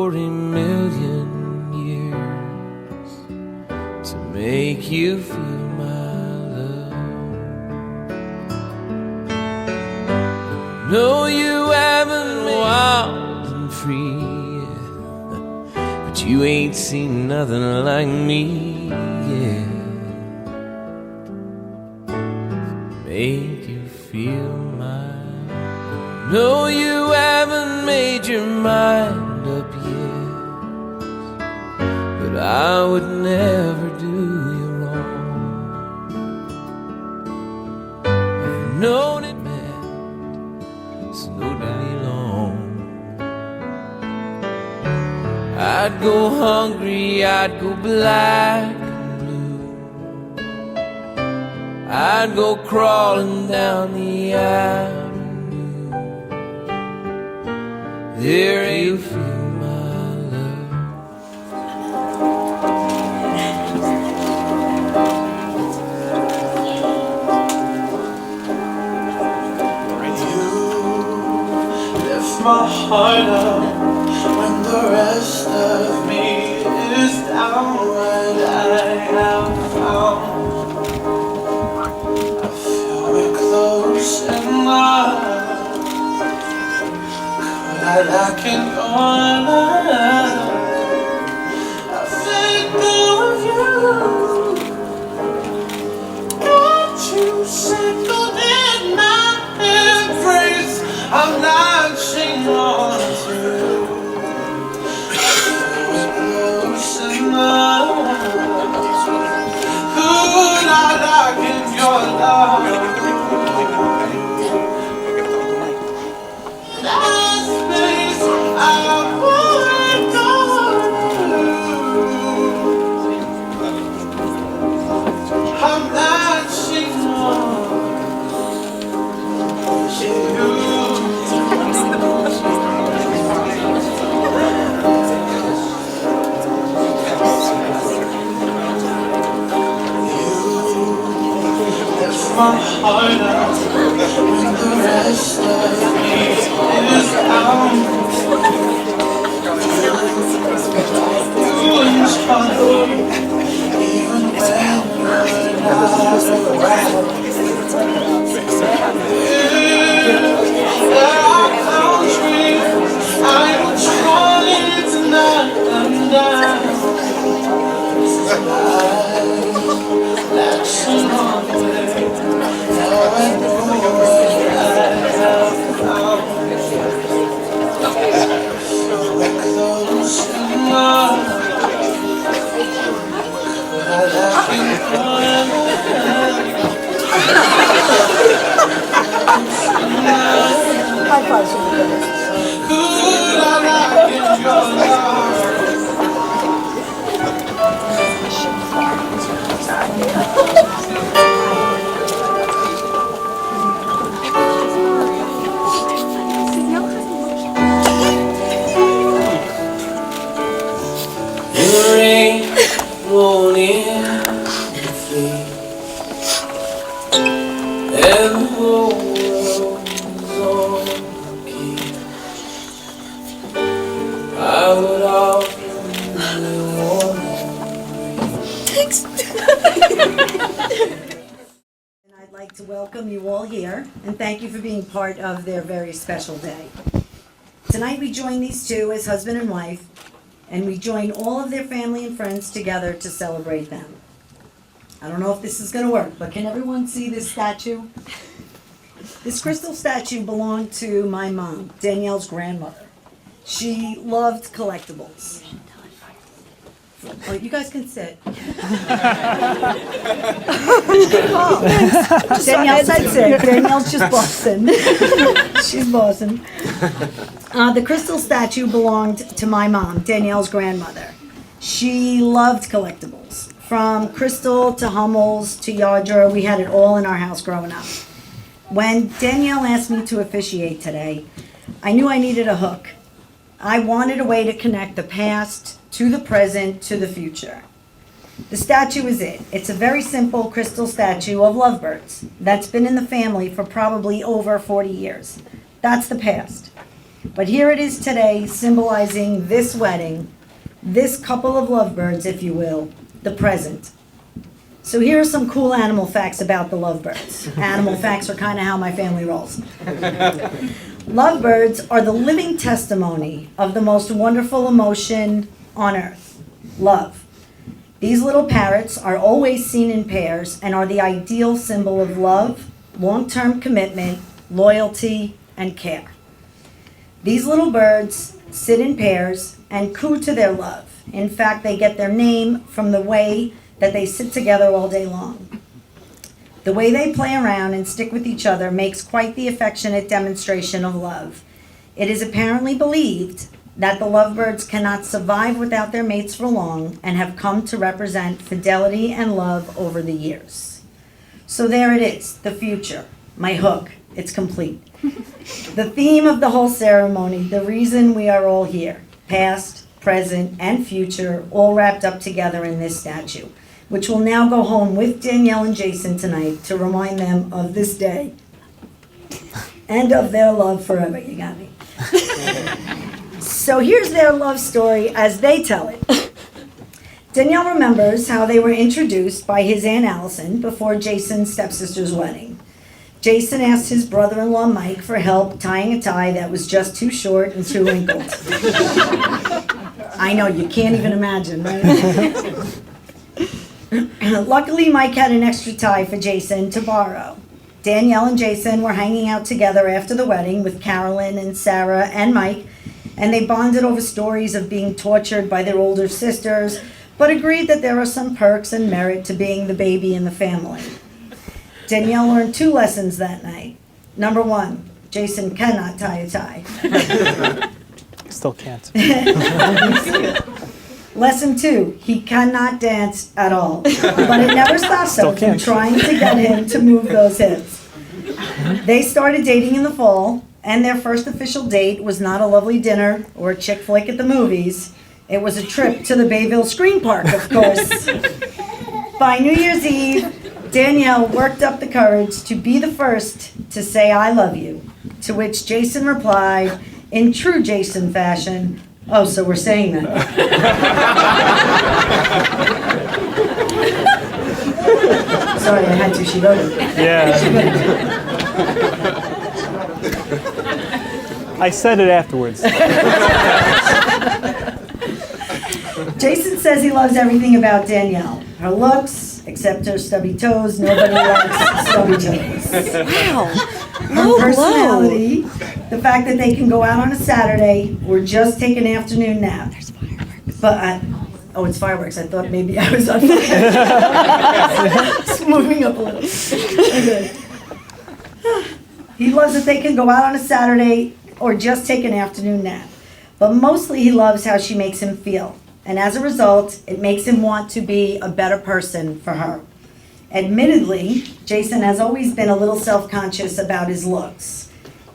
40 million years to make you feel my love. No, you haven't been wild and free, but you ain't seen nothing like me yet. Make you feel my love. No, you haven't made your mind up yet, but I would never do you wrong. I've known it meant so really long. I'd go hungry, I'd go black and blue, I'd go crawling down the avenue. There you feel my love. You lift my heart up when the rest of me is down. What I have found, I feel we're close enough. I like it all. I think of you. Got you singled in my embrace. I'm latching on to you. We're close enough. Could I like in your love? My heart out when the rest of me is out. You inspire me even when you're not around. There are countries I will try tonight and down. That's enough. High five, Roll in the fleet, and the whole world's on key. I would offer you one. Thanks. And I'd like to welcome you all here and thank you for being part of their very special day. Tonight we join these two as husband and wife, and we join all of their family and friends together to celebrate them. I don't know if this is gonna work, but can everyone see this statue? This crystal statue belonged to my mom, Danielle's grandmother. She loved collectibles. Oh, you guys can sit. Danielle said sit. Danielle's just bossing. She's bossing. The crystal statue belonged to my mom, Danielle's grandmother. She loved collectibles. From crystal to Hummels to Yardra, we had it all in our house growing up. When Danielle asked me to officiate today, I knew I needed a hook. I wanted a way to connect the past to the present to the future. The statue is it. It's a very simple crystal statue of lovebirds that's been in the family for probably over 40 years. That's the past. But here it is today, symbolizing this wedding, this couple of lovebirds, if you will, the present. So here are some cool animal facts about the lovebirds. Animal facts are kind of how my family rolls. Lovebirds are the living testimony of the most wonderful emotion on earth, love. These little parrots are always seen in pairs and are the ideal symbol of love, long-term commitment, loyalty, and care. These little birds sit in pairs and coo to their love. In fact, they get their name from the way that they sit together all day long. The way they play around and stick with each other makes quite the affectionate demonstration of love. It is apparently believed that the lovebirds cannot survive without their mates for long and have come to represent fidelity and love over the years. So there it is, the future, my hook, it's complete. The theme of the whole ceremony, the reason we are all here, past, present, and future, all wrapped up together in this statue, which will now go home with Danielle and Jason tonight to remind them of this day and of their love forever. You got me. So here's their love story as they tell it. Danielle remembers how they were introduced by his Aunt Allison before Jason's stepsister's wedding. Jason asked his brother-in-law Mike for help tying a tie that was just too short and too wrinkled. I know, you can't even imagine, right? Luckily, Mike had an extra tie for Jason to borrow. Danielle and Jason were hanging out together after the wedding with Carolyn and Sarah and Mike, and they bonded over stories of being tortured by their older sisters, but agreed that there are some perks and merit to being the baby in the family. Danielle learned 2 lessons that night. Number 1, Jason cannot tie a tie. Still can't. Lesson 2, he cannot dance at all. But it never stops Still them from can't. trying to get him to move those hips. They started dating in the fall, and their first official date was not a lovely dinner or a chick flick at the movies. It was a trip to the Bayville Screen Park, of course. By New Year's Eve, Danielle worked up the courage to be the first to say I love you, to which Jason replied, in true Jason fashion, oh, so we're saying that. Sorry, I had to, she wrote it. Yeah. I said it afterwards. Jason says he loves everything about Danielle. Her looks, except her stubby toes. Nobody likes stubby toes. Wow. Her personality, the fact that they can go out on a Saturday or just take an afternoon nap. There's fireworks. But oh, it's fireworks. I thought maybe I was on fire. Just moving up a little. Okay. He loves that they can go out on a Saturday or just take an afternoon nap. But mostly he loves how she makes him feel. And as a result, it makes him want to be a better person for her. Admittedly, Jason has always been a little self-conscious about his looks.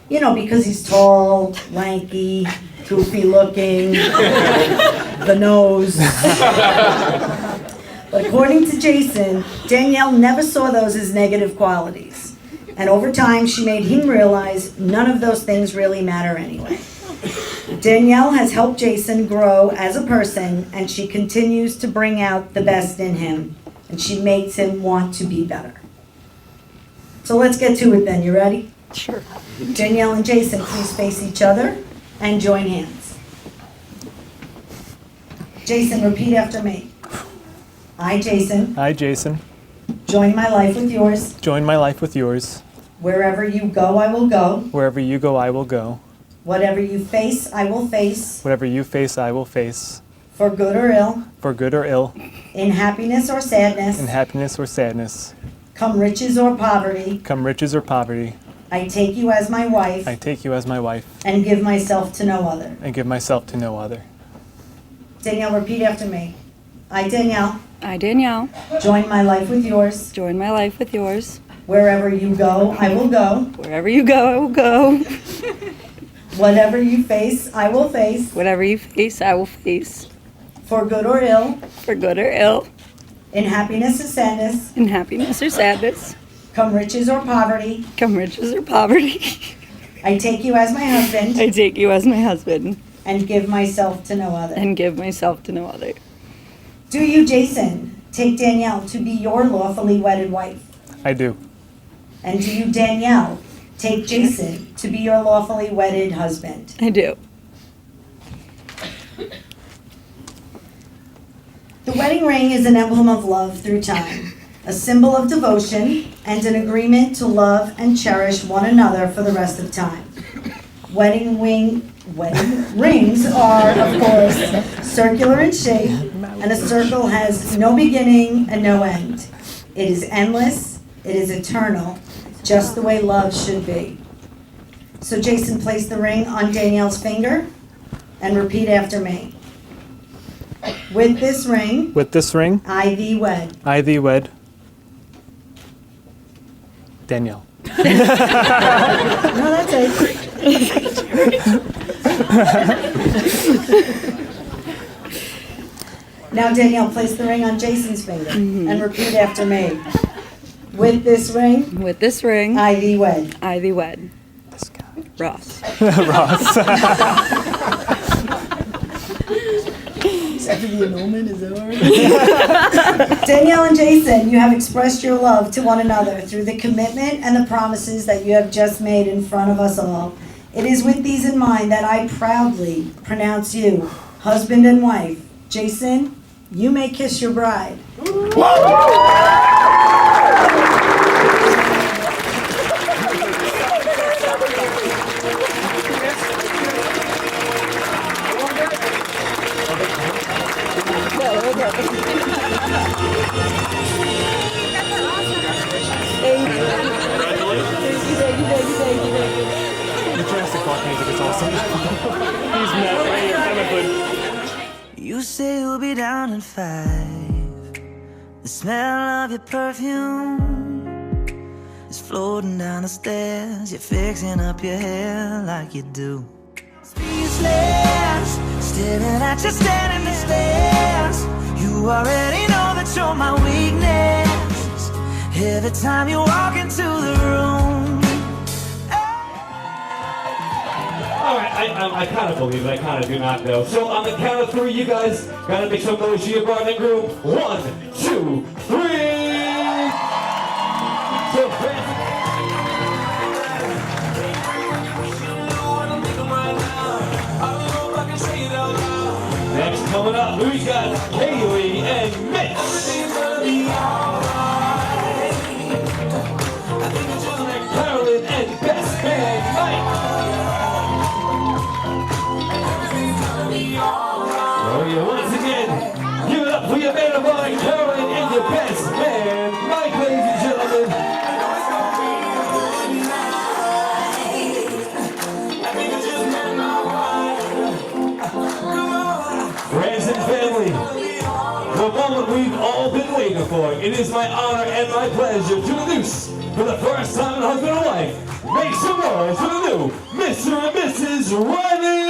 You know, because he's tall, lanky, goofy looking, the nose. But according to Jason, Danielle never saw those as negative qualities. And over time, she made him realize none of those things really matter anyway. Danielle has helped Jason grow as a person, and she continues to bring out the best in him, and she makes him want to be better. So let's get to it then. You ready? Sure. Danielle and Jason, please face each other and join hands. Jason, repeat after me. I, Jason, I, Jason, join my life with yours. join my life with yours. Wherever you go, I will go. Wherever you go, I will go. Whatever you face, I will face. Whatever you face, I will face. For good or ill, For good or ill, in happiness or sadness, in happiness or sadness, come riches or poverty, come riches or poverty, I take you as my wife I take you as my wife and give myself to no other. and give myself to no other. Danielle, repeat after me. I, Danielle, I, Danielle, join my life with yours. join my life with yours. Wherever you go, I will go. Wherever you go, I will go. Whatever you face, I will face. Whatever you face, I will face. For good or ill, For good or ill, in happiness or sadness, in happiness or sadness, come riches or poverty, come riches or poverty. I take you as my husband I take you as my husband and give myself to no other. and give myself to no other. Do you, Jason, take Danielle to be your lawfully wedded wife? I do. And do you, Danielle, take Jason to be your lawfully wedded husband? I do. The wedding ring is an emblem of love through time, a symbol of devotion, and an agreement to love and cherish one another for the rest of time. Wedding rings are, of course, circular in shape, and a circle has no beginning and no end. It is endless, it is eternal, just the way love should be. So Jason, place the ring on Danielle's finger and repeat after me. With this ring, I thee wed. I thee wed. Danielle. No, that's it. Now, Danielle, place the ring on Jason's finger and repeat after me. With this ring, With this ring, I thee wed. I thee wed. This guy. Ross. Ross. Except for the annulment, is that all right? Danielle and Jason, you have expressed your love to one another through the commitment and the promises that you have just made in front of us all. It is with these in mind that I proudly pronounce you husband and wife. Jason, you may kiss your bride. The Jurassic Park music is awesome. He's met right here. You say you'll be down in 5. The smell of your perfume is floating down the stairs. You're fixing up your hair like you do. Speechless, staring at you standing the stairs. You already know that you're my weakness. Every time you walk into the room. I kind of believe it, I kind of do not though. So on the count of 3, you guys gotta make some noise to your bride and groom. 1, 2, 3! So next coming up, we got Kaylee and Mitch. Carolyn and best man Mike. Oh yeah, once again, give it up for your man of honor, Carolyn, and your best man, Mike, ladies and gentlemen. Friends and family, the moment we've all been waiting for. It is my honor and my pleasure to introduce, for the first time in husband and wife, make some noise for the new Mr. and Mrs. Riley!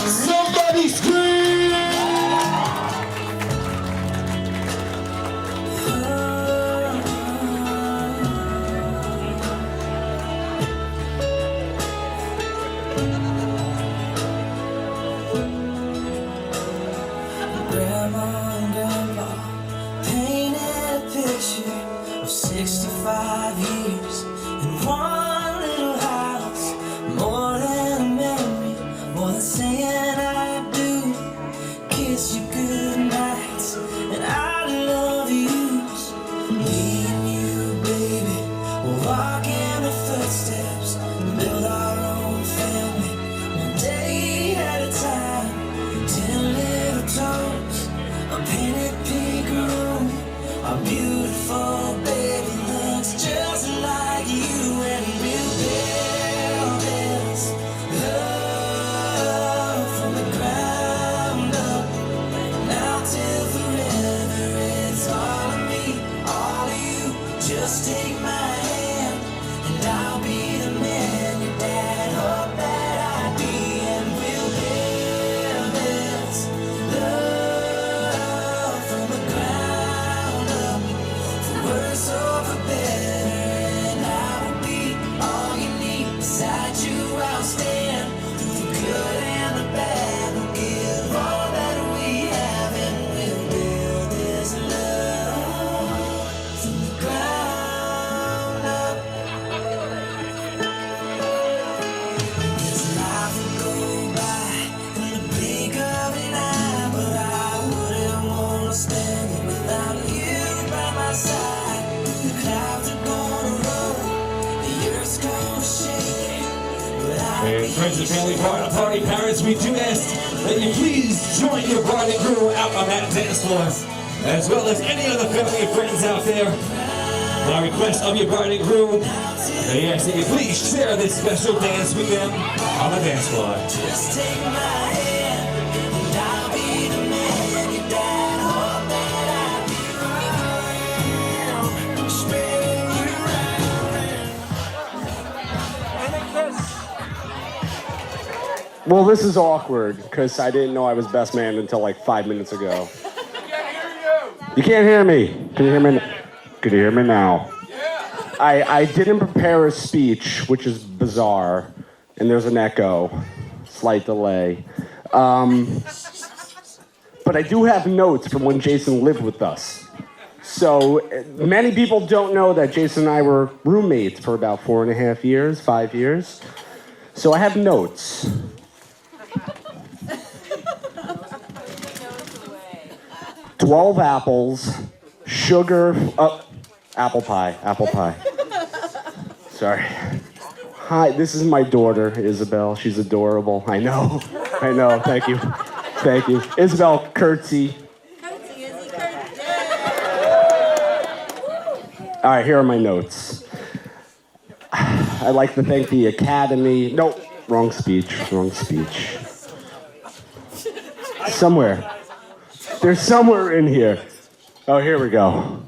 Somebody scream! Grandma and Grandpa painted a picture of 65 years in one little house. More than a memory, more than saying I do. Kiss you good nights and I love yous. Me and you, baby, we'll walk in the footsteps and build our own family, one day at a time. 10 little toes, a painted pink room. Our beautiful baby looks just like you and friends and family, party parents, we do ask that you please join your bride and groom out on that dance floor, as well as any other family and friends out there. By request of your bride and groom, they ask that you please share this special dance with them on the dance floor. Just take my hand, and I'll be the man your dad hoped that I'd be around, spinning you round. Well, this is awkward because I didn't know I was best man until like 5 minutes ago. You can't hear me. Can you hear me? Can you hear me now? I didn't prepare a speech, which is bizarre, and there's an echo, slight delay. But I do have notes from when Jason lived with us. So many people don't know that Jason and I were roommates for about 4.5 years, 5 years. So I have notes. "12 apples, sugar, apple pie. Sorry. Hi, this is my daughter, Isabel. She's adorable. I know, thank you. Isabel, curtsy. All right, here are my notes. I'd like to thank the Academy. No, wrong speech. Somewhere. There's somewhere in here. Oh, here we go.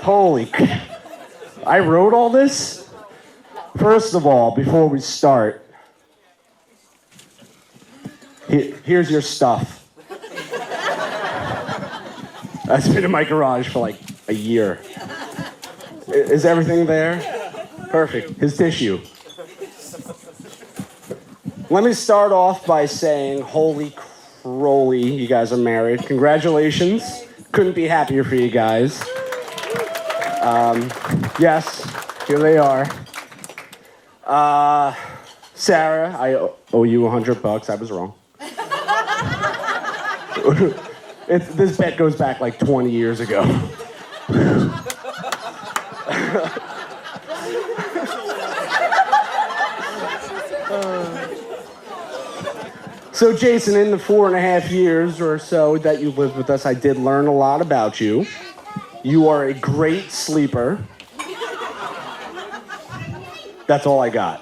Holy, I wrote all this? First of all, before we start, here's your stuff. That's been in my garage for like a year. Is everything there? Perfect. His tissue. Let me start off by saying, holy crowley, you guys are married. Congratulations. Couldn't be happier for you guys. Yes, here they are. Sarah, I owe you $100. I was wrong. This bet goes back like 20 years ago. So Jason, in the 4.5 years or so that you lived with us, I did learn a lot about you. You are a great sleeper. That's all I got.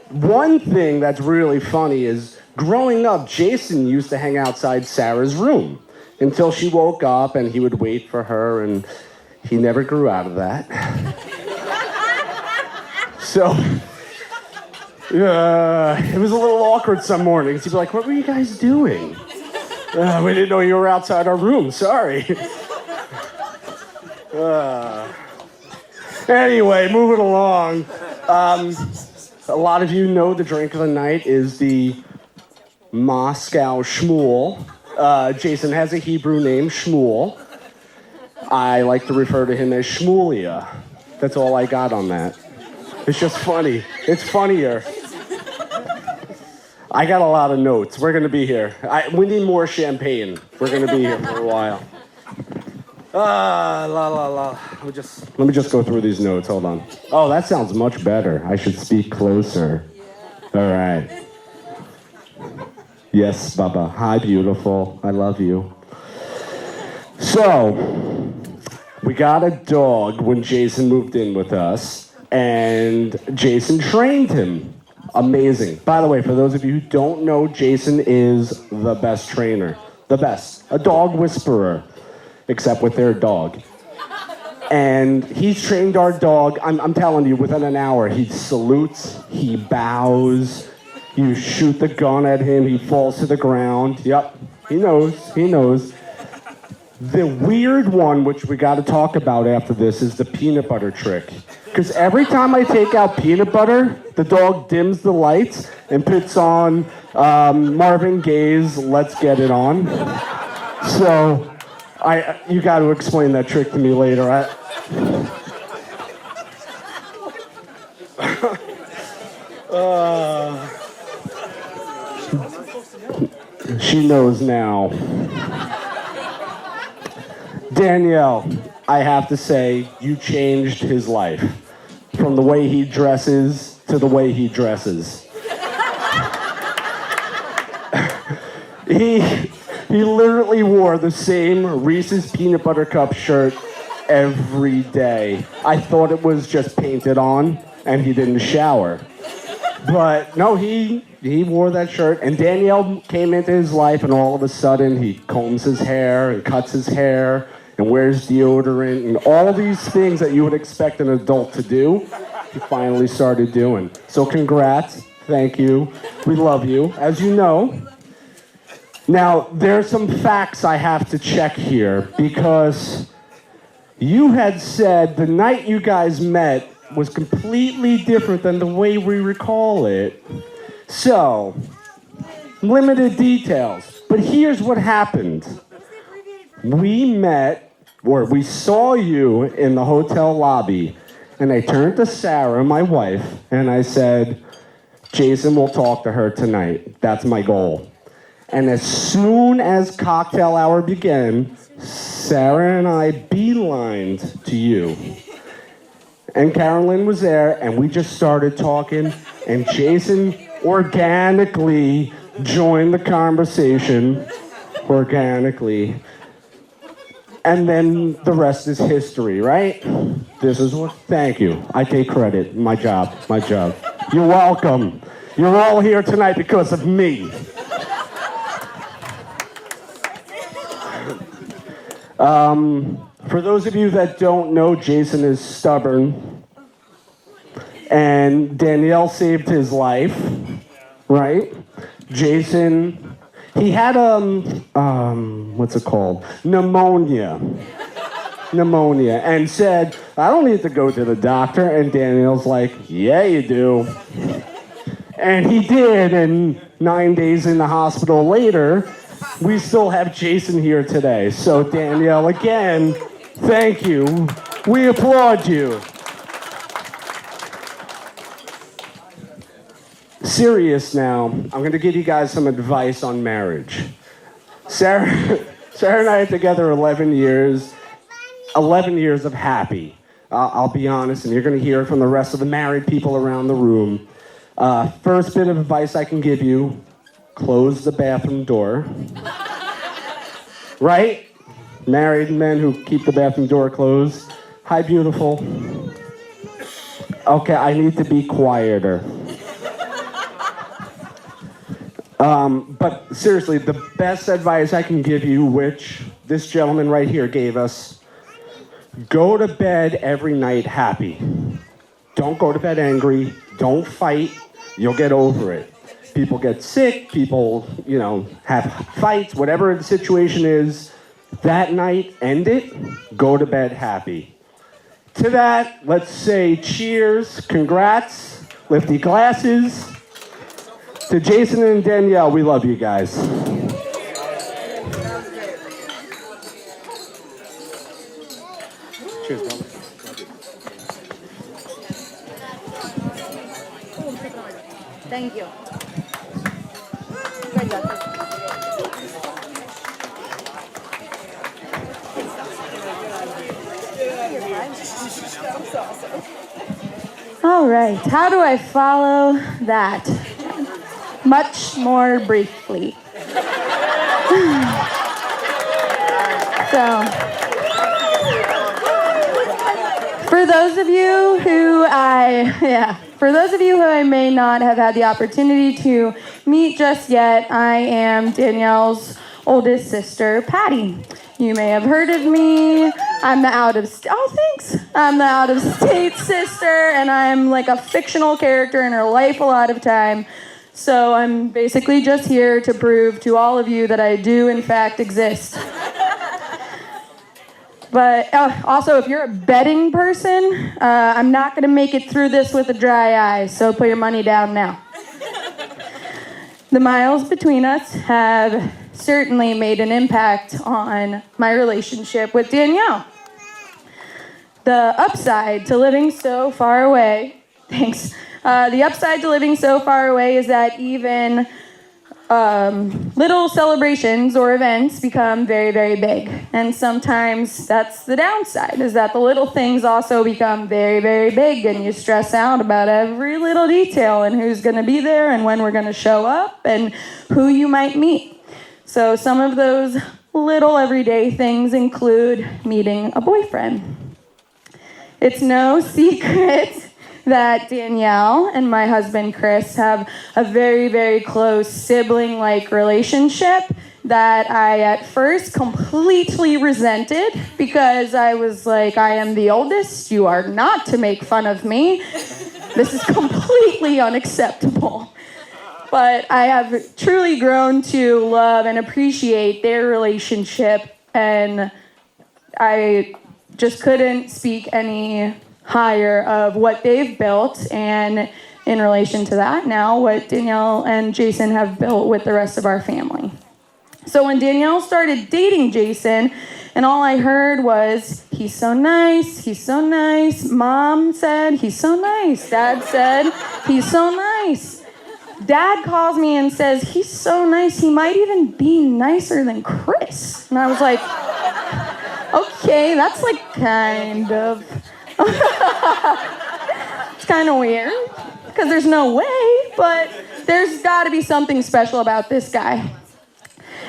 One thing that's really funny is growing up, Jason used to hang outside Sarah's room until she woke up and he would wait for her, and he never grew out of that. So it was a little awkward some mornings. He'd be like, "What were you guys doing?" We didn't know you were outside our room. Sorry. Anyway, moving along. A lot of you know the drink of the night is the Moscow Shmuel. Jason has a Hebrew name, Shmuel. I like to refer to him as Shmulia. That's all I got on that. It's just funny. It's funnier. I got a lot of notes. We're going to be here. We need more champagne. We're going to be here for a while. Let me just go through these notes. Hold on. Oh, that sounds much better. I should speak closer. All right. Yes, Baba. Hi, beautiful. I love you. So, we got a dog when Jason moved in with us, and Jason trained him. Amazing. By the way, for those of you who don't know, Jason is the best trainer. The best. A dog whisperer. Except with their dog. And he's trained our dog. I'm telling you, within an hour, he salutes, he bows, you shoot the gun at him, he falls to the ground. Yep, he knows. The weird one, which we got to talk about after this, is the peanut butter trick. Because every time I take out peanut butter, the dog dims the lights and puts on Marvin Gaye's Let's Get It On. So, you got to explain that trick to me later. She knows now. Danielle, I have to say, you changed his life. From the way he dresses to the way he dresses. He literally wore the same Reese's Peanut Butter Cup shirt every day. I thought it was just painted on and he didn't shower. But no, he wore that shirt, and Danielle came into his life, and all of a sudden he combs his hair and cuts his hair and wears deodorant and all these things that you would expect an adult to do, he finally started doing. So congrats, thank you, we love you, as you know. Now, there's some facts I have to check here, because you had said the night you guys met was completely different than the way we recall it. So, limited details. But here's what happened. We met, or we saw you in the hotel lobby, and I turned to Sarah, my wife, and I said, Jason will talk to her tonight. That's my goal. And as soon as cocktail hour began, Sarah and I beelined to you. And Carolyn was there, and we just started talking, and Jason organically joined the conversation, organically. And then the rest is history, right? This is what, thank you. I take credit, my job. You're welcome. You're all here tonight because of me. For those of you that don't know, Jason is stubborn, and Danielle saved his life, right? Jason, he had what's it called? Pneumonia, and said, I don't need to go to the doctor, and Danielle's like, yeah, you do. And he did, and 9 days in the hospital later, we still have Jason here today. So Danielle, again, thank you. We applaud you. Serious now, I'm going to give you guys some advice on marriage. Sarah and I are together 11 years. 11 years of happy. I'll be honest, and you're going to hear it from the rest of the married people around the room. First bit of advice I can give you, close the bathroom door. Right? Married men who keep the bathroom door closed. Hi, beautiful. Okay, I need to be quieter. But seriously, the best advice I can give you, which this gentleman right here gave us, go to bed every night happy. Don't go to bed angry. Don't fight. You'll get over it. People get sick. People, have fights. Whatever the situation is, that night, end it. Go to bed happy. To that, let's say cheers, congrats, lift your glasses. To Jason and Danielle, we love you guys. Cheers, brother. Thank you. All right, how do I follow that? Much more briefly. So, for those of you who I may not have had the opportunity to meet just yet, I am Danielle's oldest sister, Patty. You may have heard of me. I'm the out-of-state sister, and I'm like a fictional character in her life a lot of time. So I'm basically just here to prove to all of you that I do, in fact, exist. But also, if you're a betting person, I'm not going to make it through this with a dry eye, so put your money down now. The miles between us have certainly made an impact on my relationship with Danielle. The upside to living so far away, the upside to living so far away is that even little celebrations or events become very, very big. And sometimes that's the downside, is that the little things also become very, very big, and you stress out about every little detail and who's going to be there and when we're going to show up and who you might meet. So some of those little everyday things include meeting a boyfriend. It's no secret that Danielle and my husband Chris have a very, very close sibling-like relationship that I at first completely resented, because I was like, I am the oldest, you are not to make fun of me. This is completely unacceptable. But I have truly grown to love and appreciate their relationship, and I just couldn't speak any higher of what they've built, and in relation to that, now what Danielle and Jason have built with the rest of our family. So when Danielle started dating Jason, and all I heard was, he's so nice, he's so nice. Mom said, he's so nice. Dad said, he's so nice. Dad calls me and says, he's so nice, he might even be nicer than Chris. And I was like, okay, that's like kind of... It's kind of weird, because there's no way, but there's got to be something special about this guy.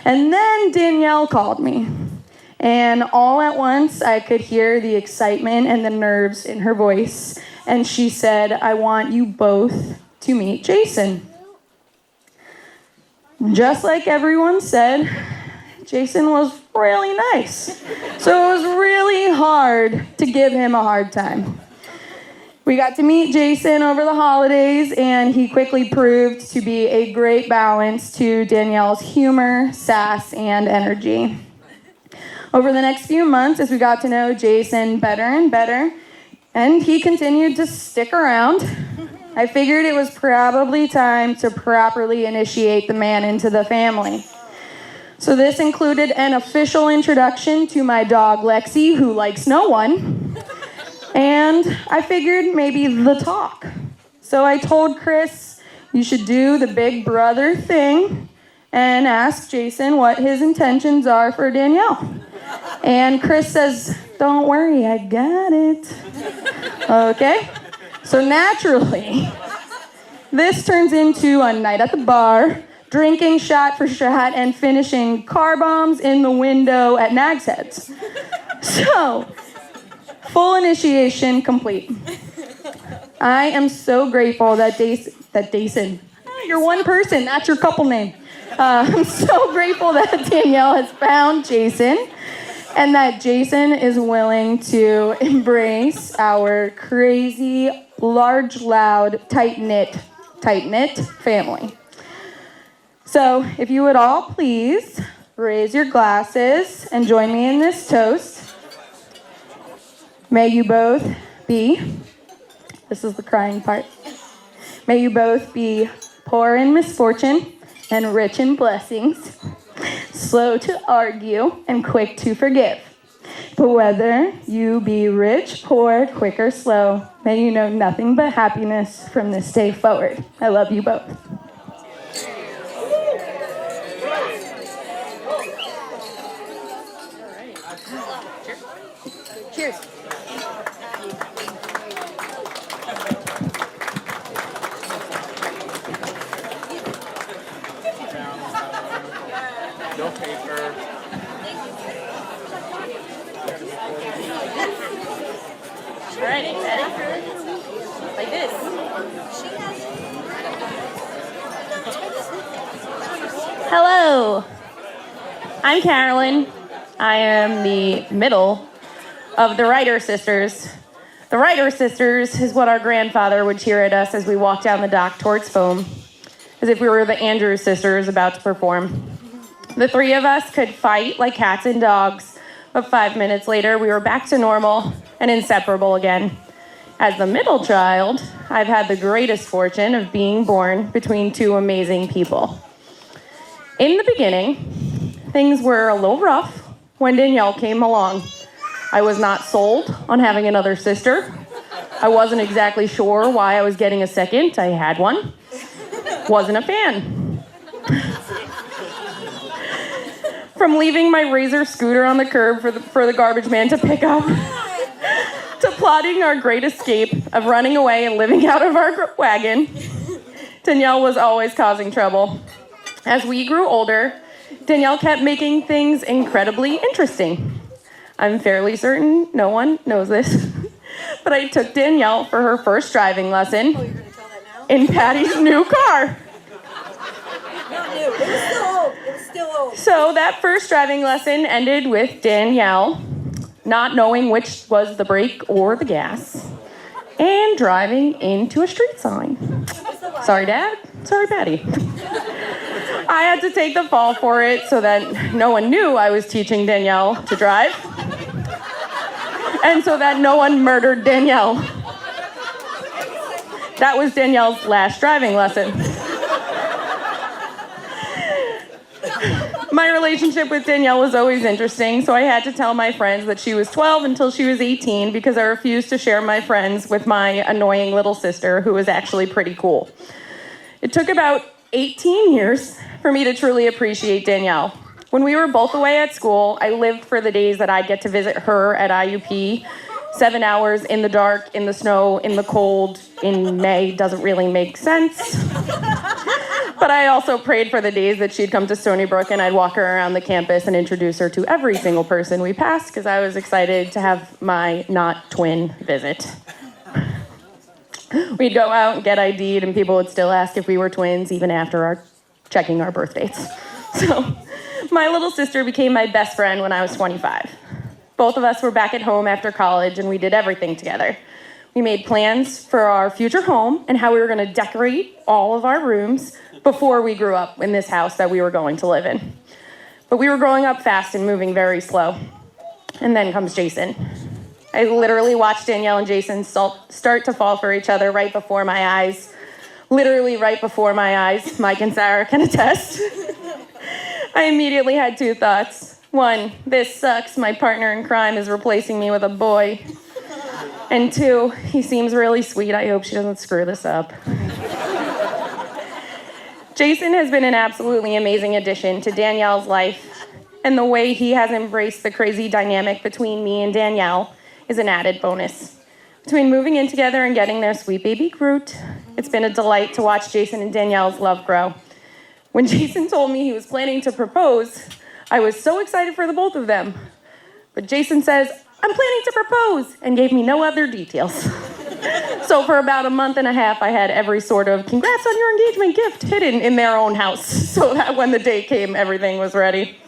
And then Danielle called me, and all at once I could hear the excitement and the nerves in her voice, and she said, I want you both to meet Jason. Just like everyone said, Jason was really nice. So it was really hard to give him a hard time. We got to meet Jason over the holidays, and he quickly proved to be a great balance to Danielle's humor, sass, and energy. Over the next few months, as we got to know Jason better and better, and he continued to stick around, I figured it was probably time to properly initiate the man into the family. So this included an official introduction to my dog, Lexi, who likes no one. And I figured maybe the talk. So I told Chris, you should do the big brother thing and ask Jason what his intentions are for Danielle. And Chris says, don't worry, I got it. Okay? So naturally, this turns into a night at the bar, drinking shot for shot, and finishing car bombs in the window at Nag's Heads. So, full initiation complete. I am so grateful that Jason, you're one person, that's your couple name. I'm so grateful that Danielle has found Jason, and that Jason is willing to embrace our crazy, large, loud, tight-knit family. So, if you would all please raise your glasses and join me in this toast. May you both be, this is the crying part, may you both be poor in misfortune and rich in blessings, slow to argue and quick to forgive. But whether you be rich, poor, quick, or slow, may you know nothing but happiness from this day forward. I love you both. Cheers. No paper. All right, ready? Like this. Hello. I'm Carolyn. I am the middle of the Writer Sisters. The Writer Sisters is what our grandfather would cheer at us as we walked down the dock towards foam, as if we were the Andrews sisters about to perform. The three of us could fight like cats and dogs, but 5 minutes later, we were back to normal and inseparable again. As the middle child, I've had the greatest fortune of being born between two amazing people. In the beginning, things were a little rough when Danielle came along. I was not sold on having another sister. I wasn't exactly sure why I was getting a second. I had one. Wasn't a fan. From leaving my Razor scooter on the curb for the garbage man to pick up, to plotting our great escape of running away and living out of our wagon, Danielle was always causing trouble. As we grew older, Danielle kept making things incredibly interesting. I'm fairly certain no one knows this, but I took Danielle for her first driving lesson in Patty's new car. Not new. It was still old. It was still old. So that first driving lesson ended with Danielle not knowing which was the brake or the gas and driving into a street sign. Sorry, Dad. Sorry, Patty. I had to take the fall for it so that no one knew I was teaching Danielle to drive. And so that no one murdered Danielle. That was Danielle's last driving lesson. My relationship with Danielle was always interesting, so I had to tell my friends that she was 12 until she was 18 because I refused to share my friends with my annoying little sister, who was actually pretty cool. It took about 18 years for me to truly appreciate Danielle. When we were both away at school, I lived for the days that I'd get to visit her at IUP. 7 hours in the dark, in the snow, in the cold, in May doesn't really make sense. But I also prayed for the days that she'd come to Stony Brook and I'd walk her around the campus and introduce her to every single person we passed because I was excited to have my not twin visit. We'd go out and get ID'd and people would still ask if we were twins even after checking our birth dates. So my little sister became my best friend when I was 25. Both of us were back at home after college and we did everything together. We made plans for our future home and how we were going to decorate all of our rooms before we grew up in this house that we were going to live in. But we were growing up fast and moving very slow. And then comes Jason. I literally watched Danielle and Jason start to fall for each other right before my eyes. Literally right before my eyes. Mike and Sarah can attest. I immediately had two thoughts. One, this sucks. My partner in crime is replacing me with a boy. And two, he seems really sweet. I hope she doesn't screw this up. Jason has been an absolutely amazing addition to Danielle's life, and the way he has embraced the crazy dynamic between me and Danielle is an added bonus. Between moving in together and getting their sweet baby Groot, it's been a delight to watch Jason and Danielle's love grow. When Jason told me he was planning to propose, I was so excited for the both of them. But Jason says, "I'm planning to propose," and gave me no other details. So for about a month and a half, I had every sort of congrats on your engagement gift hidden in their own house so that when the date came, everything was ready.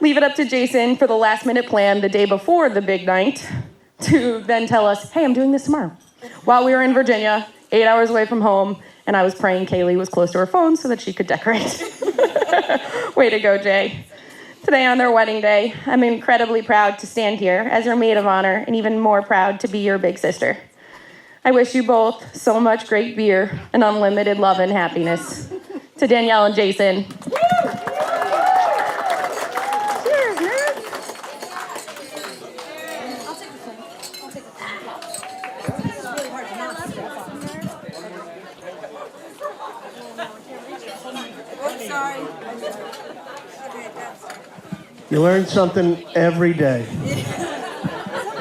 Leave it up to Jason for the last minute plan the day before the big night to then tell us, "Hey, I'm doing this tomorrow." While we were in Virginia, 8 hours away from home, and I was praying Kaylee was close to her phone so that she could decorate. Way to go, Jay. Today on their wedding day, I'm incredibly proud to stand here as your maid of honor and even more proud to be your big sister. I wish you both so much great beer and unlimited love and happiness. To Danielle and Jason. Cheers, man. You learn something every day. Some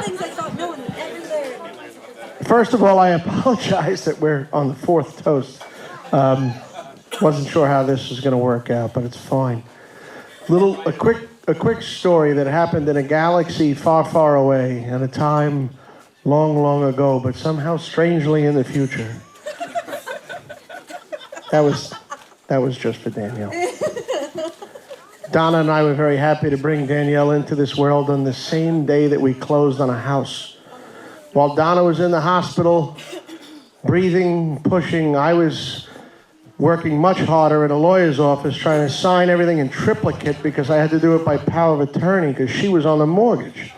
things I thought no one would ever learn. First of all, I apologize that we're on the fourth toast. Wasn't sure how this was going to work out, but it's fine. A quick story that happened in a galaxy far, far away at a time long, long ago, but somehow strangely in the future. That was just for Danielle. Donna and I were very happy to bring Danielle into this world on the same day that we closed on a house. While Donna was in the hospital, breathing, pushing, I was working much harder in a lawyer's office trying to sign everything in triplicate because I had to do it by power of attorney because she was on the mortgage.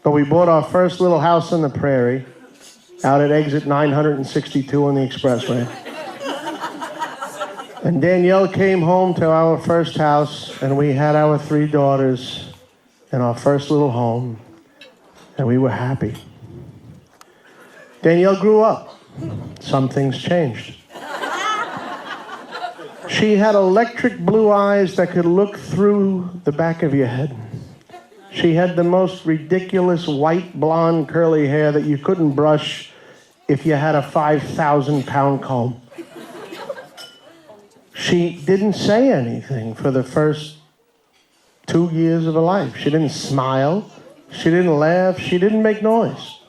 But we bought our first little house on the prairie out at exit 962 on the expressway. And Danielle came home to our first house, and we had our 3 daughters in our first little home, and we were happy. Danielle grew up. Some things changed. She had electric blue eyes that could look through the back of your head. She had the most ridiculous white blonde curly hair that you couldn't brush if you had a 5,000-pound comb. She didn't say anything for the first 2 years of her life. She didn't smile. She didn't laugh. She didn't make noise.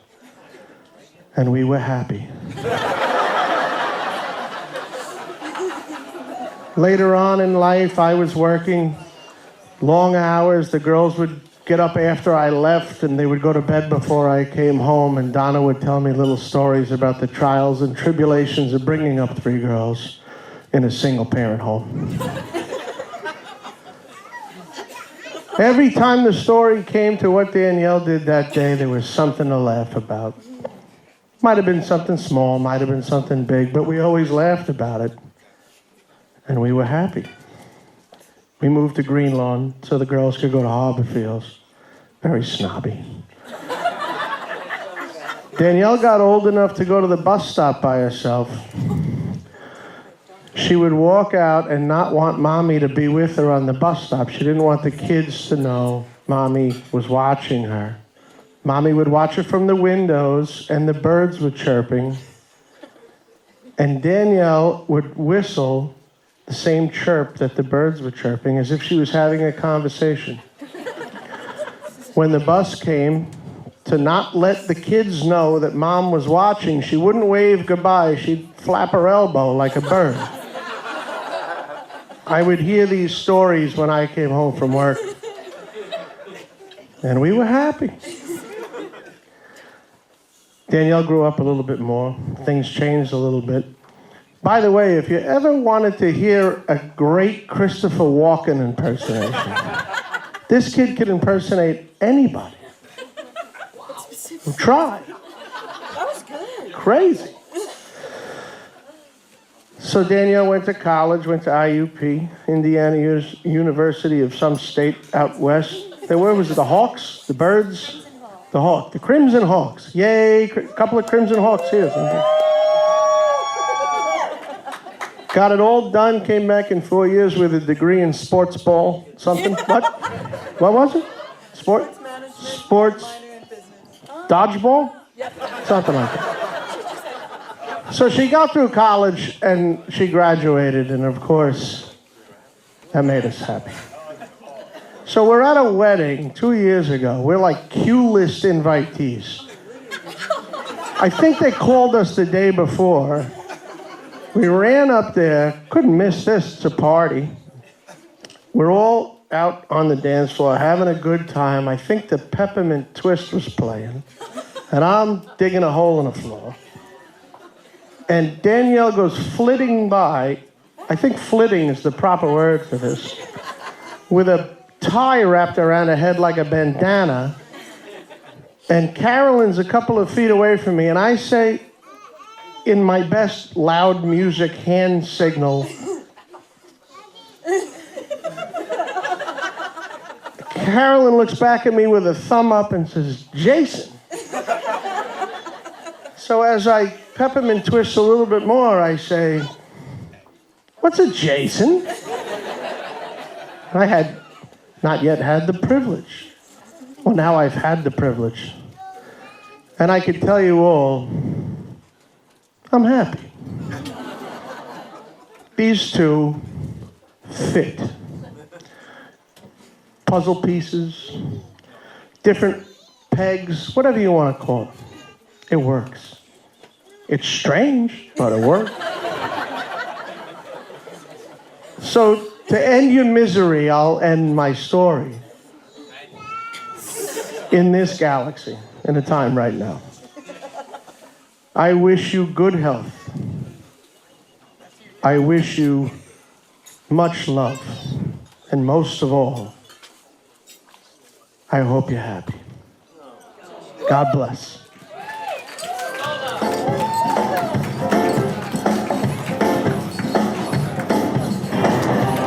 And we were happy. Later on in life, I was working long hours. The girls would get up after I left, and they would go to bed before I came home, and Donna would tell me little stories about the trials and tribulations of bringing up 3 girls in a single-parent home. Every time the story came to what Danielle did that day, there was something to laugh about. Might have been something small, might have been something big, but we always laughed about it. And we were happy. We moved to Greenlawn so the girls could go to Harbor Fields. Very snobby. Danielle got old enough to go to the bus stop by herself. She would walk out and not want Mommy to be with her on the bus stop. She didn't want the kids to know Mommy was watching her. Mommy would watch her from the windows, and the birds were chirping. And Danielle would whistle the same chirp that the birds were chirping, as if she was having a conversation. When the bus came, to not let the kids know that Mom was watching, she wouldn't wave goodbye. She'd flap her elbow like a bird. I would hear these stories when I came home from work. And we were happy. Danielle grew up a little bit more. Things changed a little bit. By the way, if you ever wanted to hear a great Christopher Walken impersonation, this kid could impersonate anybody. Try. That was good. Crazy. So Danielle went to college, went to IUP, Indiana University of some state out west. Where was it? The Hawks? The Birds? The Hawk. The Crimson Hawks. Yay, a couple of Crimson Hawks here. Got it all done, came back in 4 years with a degree in sports ball. Something? What? What was it? Sports? Dodgeball? Something like that. So she got through college and she graduated, and of course, that made us happy. So we're at a wedding 2 years ago. We're like Q-list invitees. I think they called us the day before. We ran up there, couldn't miss this, it's a party. We're all out on the dance floor having a good time. I think the Peppermint Twist was playing, and I'm digging a hole in the floor. And Danielle goes flitting by, I think flitting is the proper word for this, with a tie wrapped around her head like a bandana, and Carolyn's a couple of feet away from me, and I say, in my best loud music hand signal, Carolyn looks back at me with a thumb up and says, Jason. So as I peppermint twist a little bit more, I say, what's a Jason? I had not yet had the privilege. Well, now I've had the privilege. And I can tell you all, I'm happy. These two fit. Puzzle pieces, different pegs, whatever you want to call it. It works. It's strange, but it works. So to end your misery, I'll end my story in this galaxy, in a time right now. I wish you good health. I wish you much love. And most of all, I hope you're happy. God bless.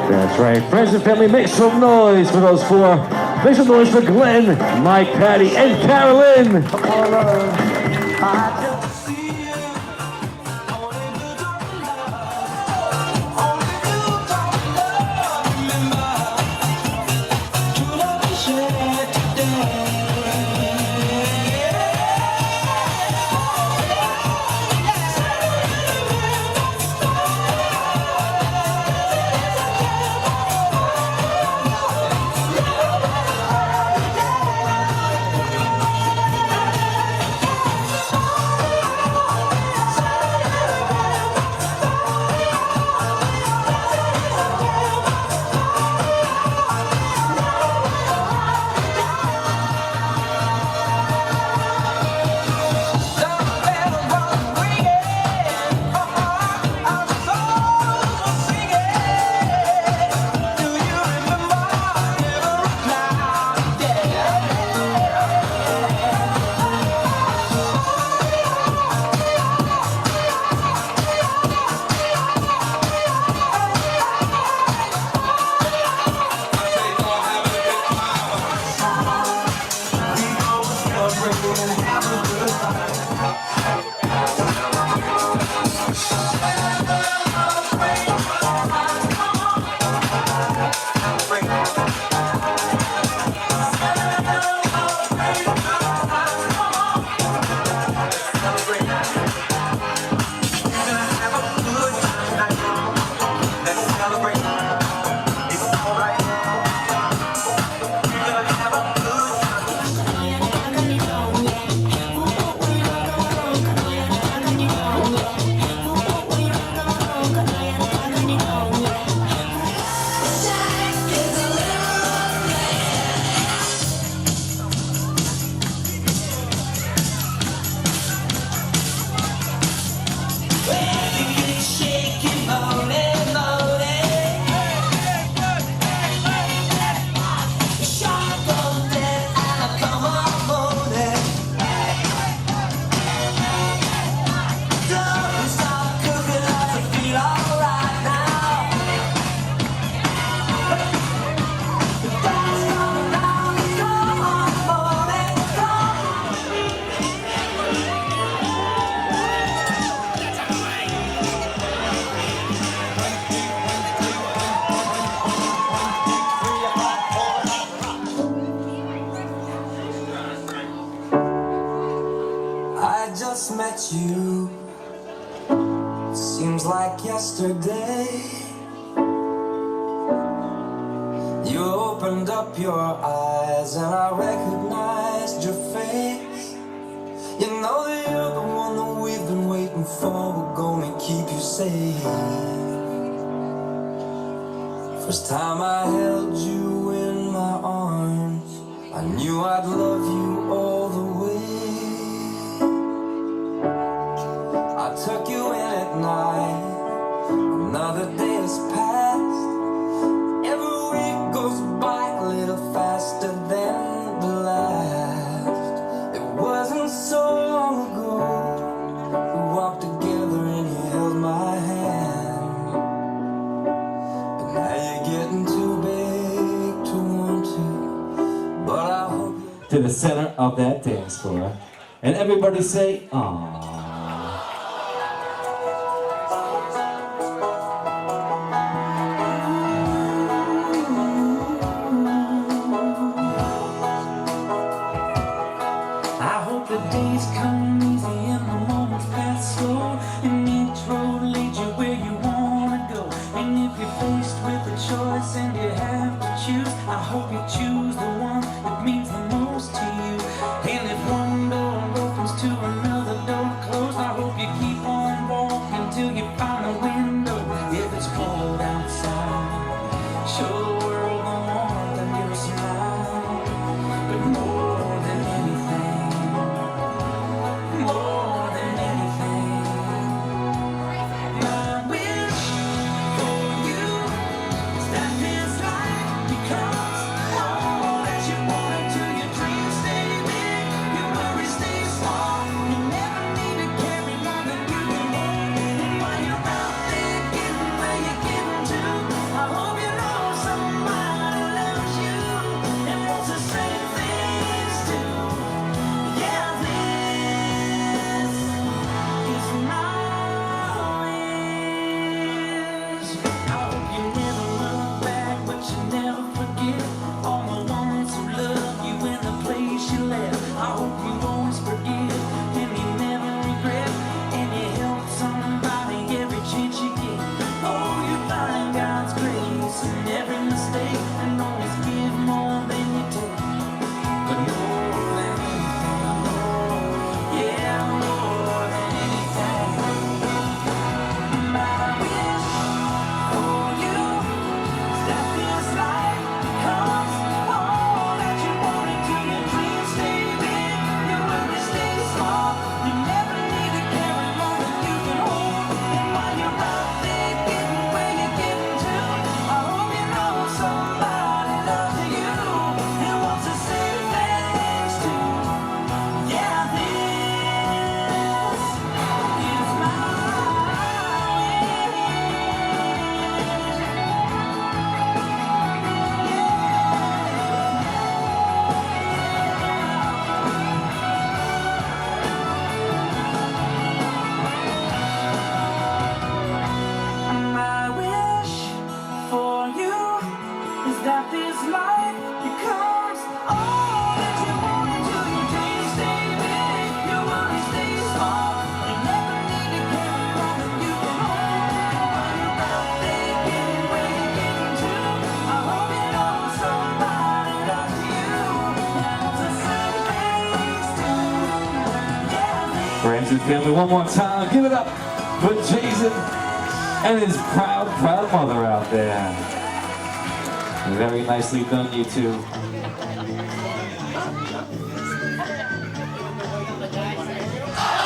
That's right. Friends and family, make some noise for those four. Make some noise for Glenn, Mike, Patty, and Carolyn. opened up your eyes and I recognized your face. You know that you're the one that we've been waiting for. We're gonna keep you safe. First time I held you in my arms, I knew I'd love you all the way. I took you in at night. Another day has passed. Every week goes by a little faster than the last. It wasn't so long ago we walked together and you held my hand. But now you're getting too big to want to. But I hope To the center of that dance floor. And everybody say, aww. I hope the days come easy and the moments pass slow, and each road leads you where you wanna go. And if you're faced with a choice and you have to choose, I hope you choose the one that means the most to you. And if one door opens to another door closed, I hope you keep on walking till you find a window. If it's cold outside, show the world the warmth of your smile. But more than anything, more than anything, my wish for you is that this life becomes all that you wanted to. Your dreams stay big, your worries stay small. You never need to carry more than you can hold. And while you're out there getting where you're getting to, I hope you know somebody loves you and wants the same things too. Yeah, this is my wish. I hope you never look back, but you never forget all the ones who love you in the place you left. I hope you always forgive and you never regret, and you help somebody every chance you get. Oh, you find God's grace in every mistake and always give more than you take. But more than anything, yeah, more than anything, my wish for you is that this life becomes all that you wanted to. Your dreams stay big, your worries stay small. You never need to carry more than you can hold. And while you're out there getting where you're getting to, I hope you know somebody loves you and wants the same things too. Yeah, this is my My wish for you is that this life becomes all that you wanted to. Your dreams stay big, your worries stay small. You never need to carry more than you can hold. And while you're out there getting where you're getting to, I hope you know somebody loves you and wants the same things too. Yeah, Friends and family, one more time, give it up for Jason and his proud mother out there. Very nicely done, you two.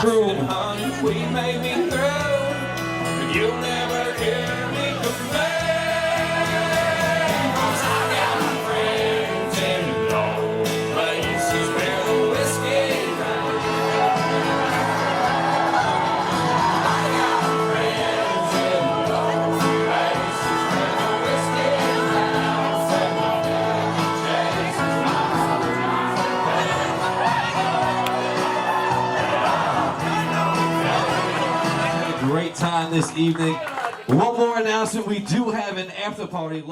And honey, we may be through, but you'll never hear me complain. 'Cause I got my friends in low places where the whiskey rounds. I got my friends in low places where the whiskey rounds. And my Jason's my Great time this evening. One more announcement, we do have an after party.